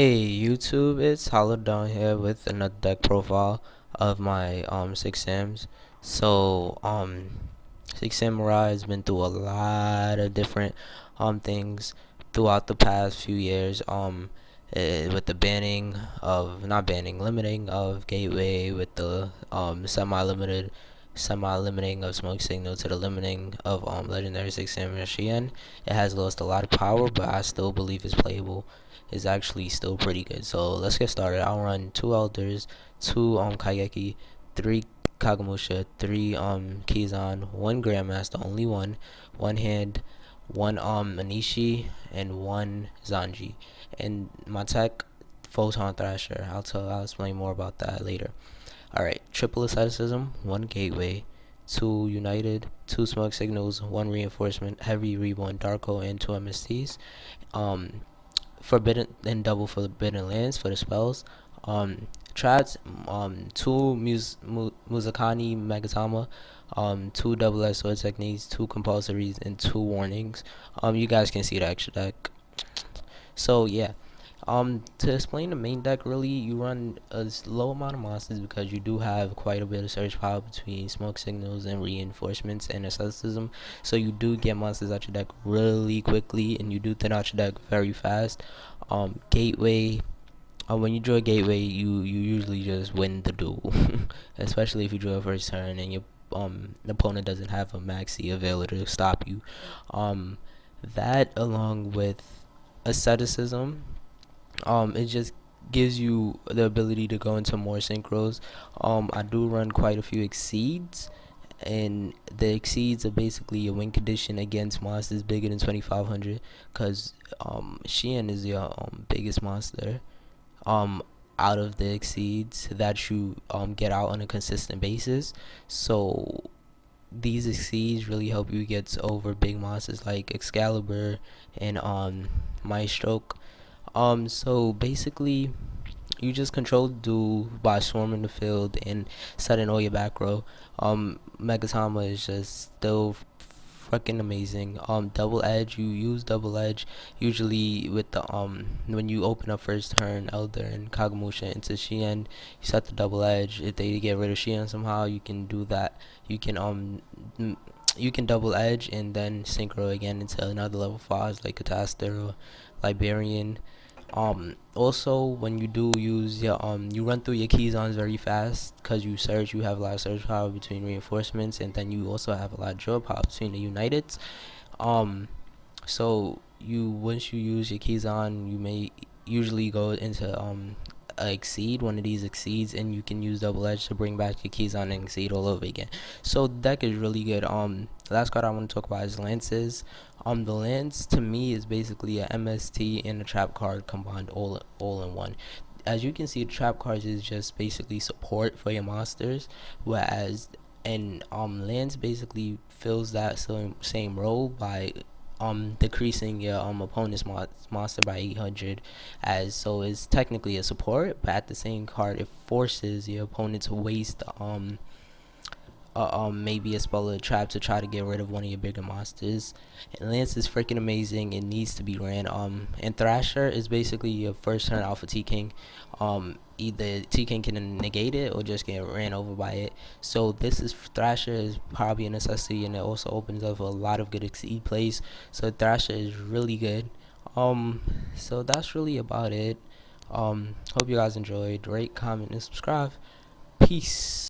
Hey YouTube, it's Hollow down here with another deck profile of my 6 Sims. So 6 Samurai has been through a lot of different things throughout the past few years. With the banning of not banning, limiting of Gateway, with the semi limiting of Smoke Signal, to the limiting of legendary 6 Samurai Shien. It has lost a lot of power, but I still believe it's playable. Is actually still pretty good. So let's get started. I'll run 2 Elders, 2 Kaigeki, 3 Kagemusha, 3 Kizan, 1 Grandmaster, only one hand, one Anishi, and 1 Zanji. And my tech, Photon Thrasher. I'll explain more about that later. Alright, triple asceticism, 1 Gateway, 2 United, 2 Smoke Signals, 1 Reinforcement, Heavy Reborn Darko, and 2 MSTs. Um Forbidden and double forbidden lands for the spells. Traps, 2 Muzakani Magatama, 2 double-edged sword techniques, 2 compulsories, and 2 warnings. You guys can see the extra deck. So yeah. To explain the main deck, really, you run a low amount of monsters because you do have quite a bit of surge power between smoke signals and reinforcements and asceticism. So you do get monsters out your deck really quickly, and you do thin out your deck very fast. Gateway. When you draw a gateway, you usually just win the duel, especially if you draw a first turn and your opponent doesn't have a maxi available to stop you. That along with asceticism, it just gives you the ability to go into more synchros. I do run quite a few exceeds, and the exceeds are basically a win condition against monsters bigger than 2500, because Shien is your biggest monster um out of the exceeds that you get out on a consistent basis. So these exceeds really help you get over big monsters like Excalibur and Maestro. So basically, you just control the duel by swarming the field and setting all your back row. Megatama is just still fucking amazing. Double edge, you use double edge usually with the when you open up first turn Elder and Kagemusha into Shien, you set the double edge. If they get rid of Shien somehow, you can do that. You can you can double edge and then synchro again into another level 5 like Catastor or Liberian. Also, when you do use your you run through your Kizans very fast because you search. You have a lot of search power between reinforcements, and then you also have a lot of draw power between the Uniteds. um so you once you use your Kizan, you may usually go into exceed, one of these exceeds, and you can use double edge to bring back your Kizan and exceed all over again. So the deck is really good. The last card I want to talk about is Lances. The lance to me is basically a MST and a trap card combined all in one. As you can see, the trap cards is just basically support for your monsters, whereas and lance basically fills that same role by decreasing your opponent's monster by 800, as so it's technically a support, but at the same card it forces your opponent to waste maybe a spell or a trap to try to get rid of one of your bigger monsters. And Lance is freaking amazing. It needs to be ran. And Thrasher is basically your first turn Alpha T King. Either T King can negate it or just get ran over by it. So this is Thrasher is probably a necessity, and it also opens up a lot of good exceed plays. So Thrasher is really good. So that's really about it. Hope you guys enjoyed. Rate, comment, and subscribe. Peace.